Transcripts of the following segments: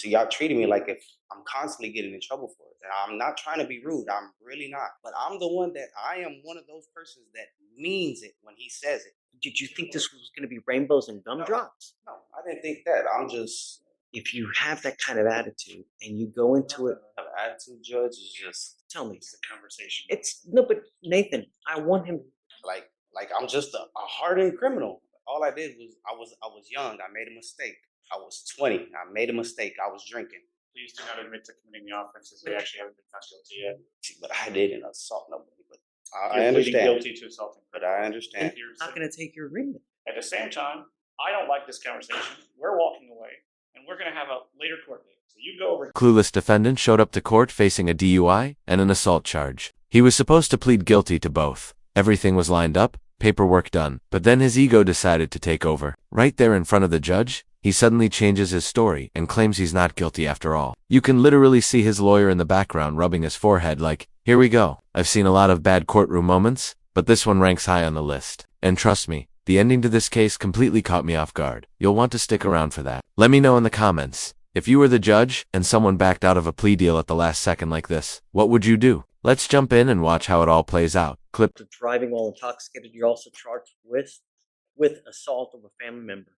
So y'all treating me like if I'm constantly getting in trouble for it. And I'm not trying to be rude. I'm really not. But I'm the one that I am one of those persons that means it when he says it. Did you think this was going to be rainbows and gumdrops? No, I didn't think that. I'm just If you have that kind of attitude and you go into it, attitude judge is just tell me. It's a conversation. It's no, but Nathan, I want him. like I'm just a hardened criminal. All I did was I was young. I made a mistake. I was 20. I made a mistake. I was drinking. Please do not admit to committing the offenses. They actually haven't been found guilty yet. But I didn't assault nobody. But I You're pleading understand. guilty to assaulting. But I understand. You're not going to take your agreement. At the same time, I don't like this conversation. We're walking away, and we're going to have a later court date. So you go over. Clueless defendant showed up to court facing a DUI and an assault charge. He was supposed to plead guilty to both. Everything was lined up, paperwork done, but then his ego decided to take over. Right there in front of the judge, he suddenly changes his story and claims he's not guilty after all. You can literally see his lawyer in the background rubbing his forehead like, here we go. I've seen a lot of bad courtroom moments, but this one ranks high on the list. And trust me, the ending to this case completely caught me off guard. You'll want to stick around for that. Let me know in the comments. If you were the judge and someone backed out of a plea deal at the last second like this, what would you do? Let's jump in and watch how it all plays out. Clip. For driving while intoxicated, you're also charged with assault of a family member.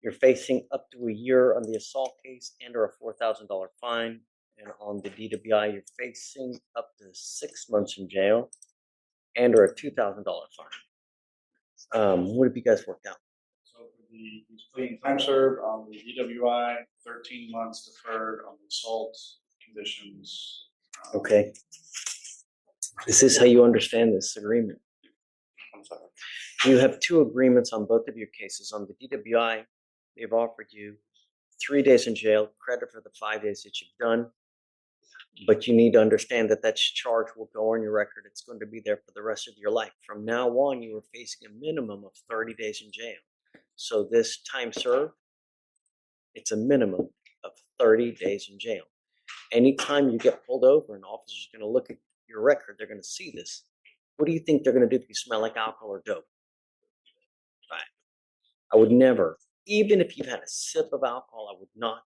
You're facing up to a year on the assault case and or a $4,000 fine. And on the DWI, you're facing up to 6 months in jail and or a $2,000 fine. What have you guys worked out? So for he's pleading time served on the DWI, 13 months deferred on the assault conditions. Okay. This is how you understand this agreement. I'm sorry. You have 2 agreements on both of your cases. On the DWI, they've offered you 3 days in jail, credit for the 5 days that you've done. But you need to understand that that charge will go on your record. It's going to be there for the rest of your life. From now on, you are facing a minimum of 30 days in jail. So this time served, it's a minimum of 30 days in jail. Anytime you get pulled over, an officer's going to look at your record. They're going to see this. What do you think they're going to do if you smell like alcohol or dope? Right. I would never, even if you had a sip of alcohol, I would not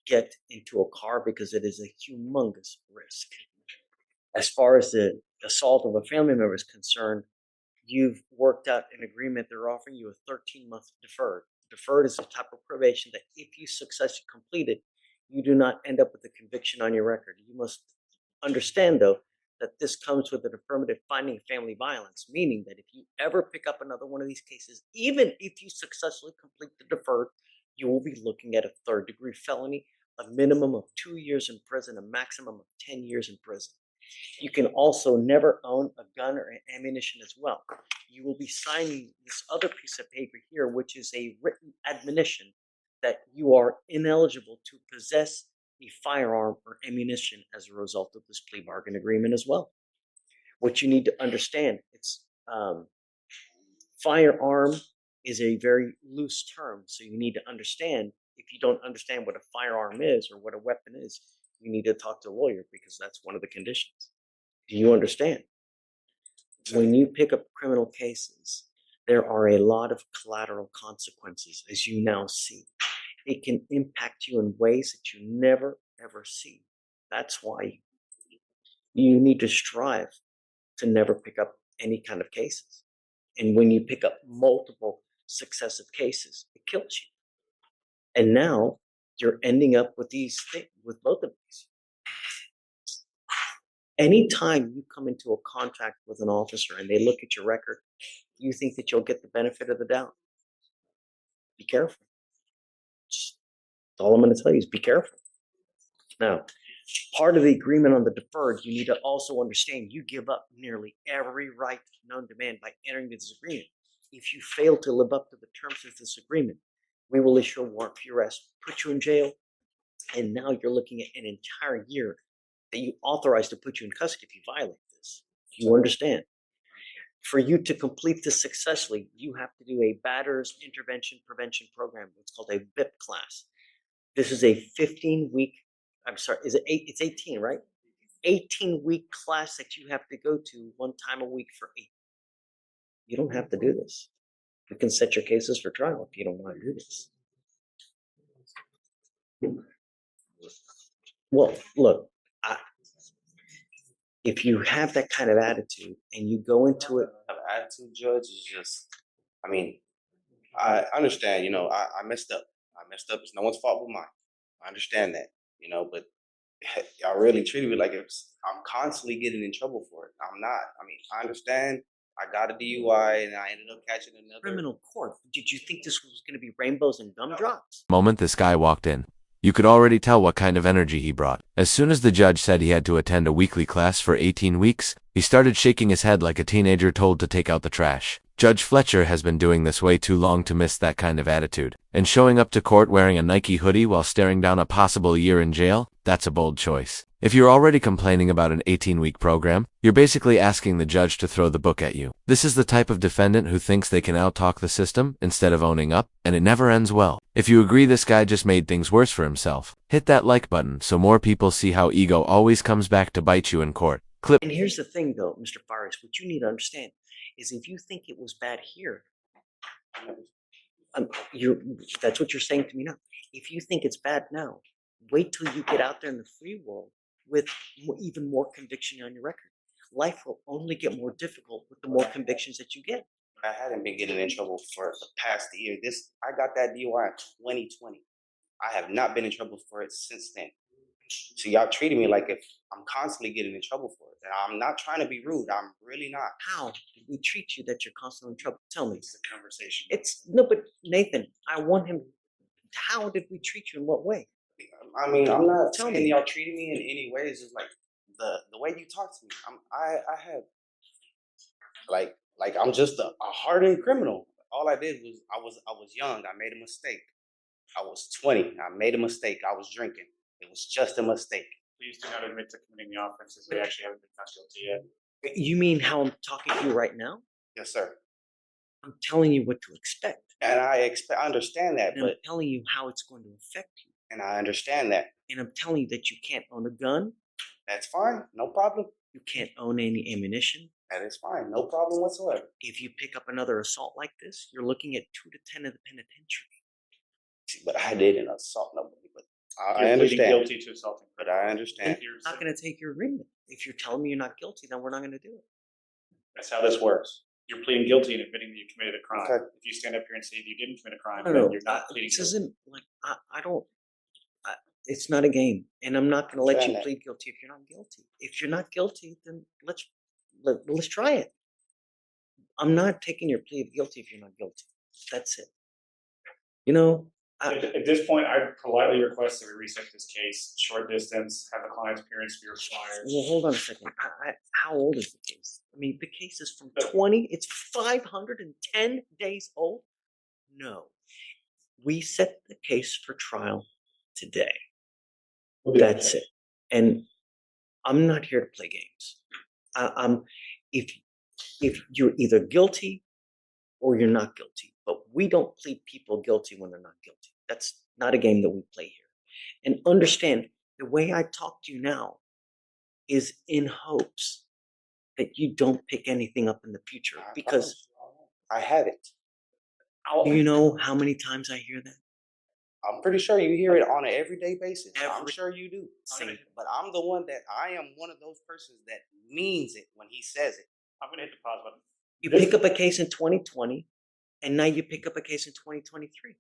get into a car because it is a humongous risk. As far as the assault of a family member is concerned, you've worked out an agreement. They're offering you a 13-month deferred. Deferred is a type of probation that if you successfully complete it, you do not end up with a conviction on your record. You must understand, though, that this comes with an affirmative finding of family violence, meaning that if you ever pick up another one of these cases, even if you successfully complete the deferred, you will be looking at a 3rd-degree felony, a minimum of 2 years in prison, a maximum of 10 years in prison. You can also never own a gun or ammunition as well. You will be signing this other piece of paper here, which is a written admonition that you are ineligible to possess a firearm or ammunition as a result of this plea bargain agreement as well. What you need to understand, it's firearm is a very loose term, so you need to understand. If you don't understand what a firearm is or what a weapon is, you need to talk to a lawyer because that's one of the conditions. Do you understand? When you pick up criminal cases, there are a lot of collateral consequences, as you now see. It can impact you in ways that you never, ever see. That's why you need to strive to never pick up any kind of cases. And when you pick up multiple successive cases, it kills you. And now you're ending up with these things, with both of these. Anytime you come into a contact with an officer and they look at your record, you think that you'll get the benefit of the doubt. Be careful. Just all I'm going to tell you is be careful. Now, part of the agreement on the deferred, you need to also understand you give up nearly every right known to man by entering this agreement. If you fail to live up to the terms of this agreement, we will issue a warrant for your arrest, put you in jail, and now you're looking at an entire year that you authorized to put you in custody if you violate this. You understand? For you to complete this successfully, you have to do a Batters Intervention Prevention Program. It's called a VIP class. This is a 15-week, I'm sorry, is it 8? It's 18, right? 18-week class that you have to go to 1 time a week for 8. You don't have to do this. You can set your cases for trial if you don't want to do this. Well, look, if you have that kind of attitude and you go into it, Attitude, Judge, is just. I mean, I understand. I messed up. I messed up. It's no one's fault but mine. I understand that. But y'all really treated me like I'm constantly getting in trouble for it. I'm not. I mean, I understand. I got a DUI and I ended up catching another criminal court. Did you think this was going to be rainbows and gumdrops? The moment this guy walked in, you could already tell what kind of energy he brought. As soon as the judge said he had to attend a weekly class for 18 weeks, he started shaking his head like a teenager told to take out the trash. Judge Fletcher has been doing this way too long to miss that kind of attitude. And showing up to court wearing a Nike hoodie while staring down a possible year in jail, that's a bold choice. If you're already complaining about an 18-week program, you're basically asking the judge to throw the book at you. This is the type of defendant who thinks they can outtalk the system instead of owning up, and it never ends well. If you agree this guy just made things worse for himself, hit that like button so more people see how ego always comes back to bite you in court. And here's the thing, though, Mr. Faris, what you need to understand is if you think it was bad here, that's what you're saying to me now. If you think it's bad now, wait till you get out there in the free world with even more conviction on your record. Life will only get more difficult with the more convictions that you get. I hadn't been getting in trouble for the past year. I got that DUI in 2020. I have not been in trouble for it since then. So y'all treating me like if I'm constantly getting in trouble for it. And I'm not trying to be rude. I'm really not. How did we treat you that you're constantly in trouble? Tell me. It's a conversation. But Nathan, I want him. How did we treat you in what way? I mean, I'm not saying y'all treating me in any way. It's just like the way you talk to me. I have like I'm just a hardened criminal. All I did was I was young. I made a mistake. I was 20. I made a mistake. I was drinking. It was just a mistake. Please do not admit to committing the offenses. They actually haven't been found guilty yet. You mean how I'm talking to you right now? Yes, sir. I'm telling you what to expect. And I understand that, and but I'm telling you how it's going to affect you. And I understand that. And I'm telling you that you can't own a gun. That's fine. No problem. You can't own any ammunition. That is fine. No problem whatsoever. If you pick up another assault like this, you're looking at 2 to 10 in the penitentiary. See, but I didn't assault nobody. But You're I understand. Guilty to assaulting. But I understand. You're not going to take your agreement. If you're telling me you're not guilty, then we're not going to do it. That's how this works. You're pleading guilty and admitting that you committed a crime. Okay. If you stand up here and say you didn't commit a crime, No, then you're not pleading this guilty. isn't like I don't. It's not a game, and I'm not going to let you plead guilty if you're not guilty. If you're not guilty, then let's try it. I'm not taking your plea of guilty if you're not guilty. That's it. At this point, I politely request that we reset this case, short distance, have the client's appearance be required. Well, hold on a second. How old is the case? I mean, the case is from 20. It's 510 days old. No, we set the case for trial today. That's it. And I'm not here to play games. If you're either guilty or you're not guilty, but we don't plead people guilty when they're not guilty. That's not a game that we play here. And understand, the way I talk to you now is in hopes that you don't pick anything up in the future, because I haven't. Do you know how many times I hear that? I'm pretty sure you hear it on an everyday basis. I'm sure you do. But I'm the one that I am one of those persons that means it when he says it. I'm going to hit the pause button. You pick up a case in 2020, and now you pick up a case in 2023.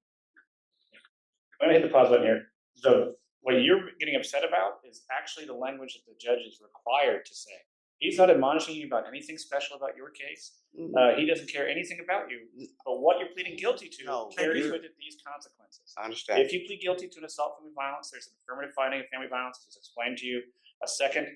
I'm going to hit the pause button here. What you're getting upset about is actually the language that the judge is required to say. He's not admonishing you about anything special about your case. He doesn't care anything about you. But what you're pleading guilty to carries with it these consequences. I understand. If you plead guilty to an assault family violence, there's an affirmative finding of family violence, as explained to you. A second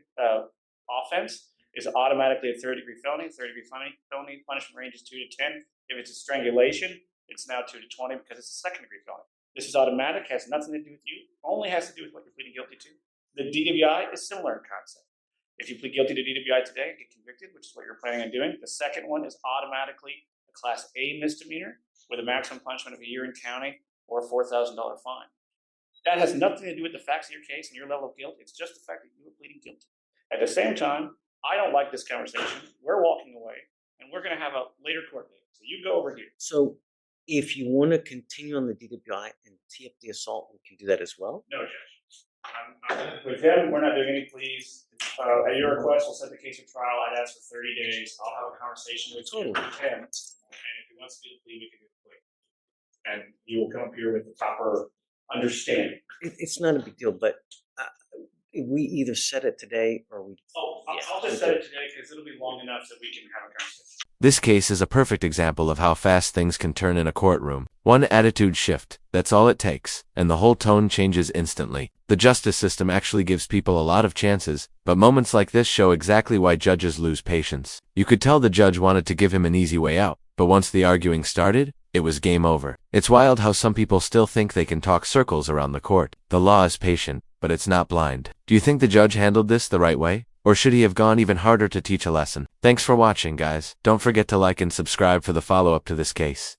offense is automatically a third-degree felony. Third-degree felony punishment range is 2 to 10. If it's a strangulation, it's now 2 to 20 because it's a second-degree felony. This is automatic, has nothing to do with you, only has to do with what you're pleading guilty to. The DWI is similar in concept. If you plead guilty to DWI today and get convicted, which is what you're planning on doing, the second one is automatically a Class A misdemeanor with a maximum punishment of a year in county or a $4,000 fine. That has nothing to do with the facts of your case and your level of guilt. It's just the fact that you were pleading guilty. At the same time, I don't like this conversation. We're walking away, and we're going to have a later court date. So you go over here. So if you want to continue on the DWI and tee up the assault, we can do that as well? No, Judge. With him, we're not doing any pleas. At your request, we'll set the case for trial. I'd ask for 30 days. I'll have a conversation with him. And if he wants to do the plea, we can do the plea. And you will come up here with the proper understanding. It's not a big deal, but we either set it today or we. I'll just set it today because it'll be long enough that we can have a conversation. This case is a perfect example of how fast things can turn in a courtroom. One attitude shift, that's all it takes, and the whole tone changes instantly. The justice system actually gives people a lot of chances, but moments like this show exactly why judges lose patience. You could tell the judge wanted to give him an easy way out, but once the arguing started, it was game over. It's wild how some people still think they can talk circles around the court. The law is patient, but it's not blind. Do you think the judge handled this the right way? Or should he have gone even harder to teach a lesson? Thanks for watching, guys. Don't forget to like and subscribe for the follow-up to this case.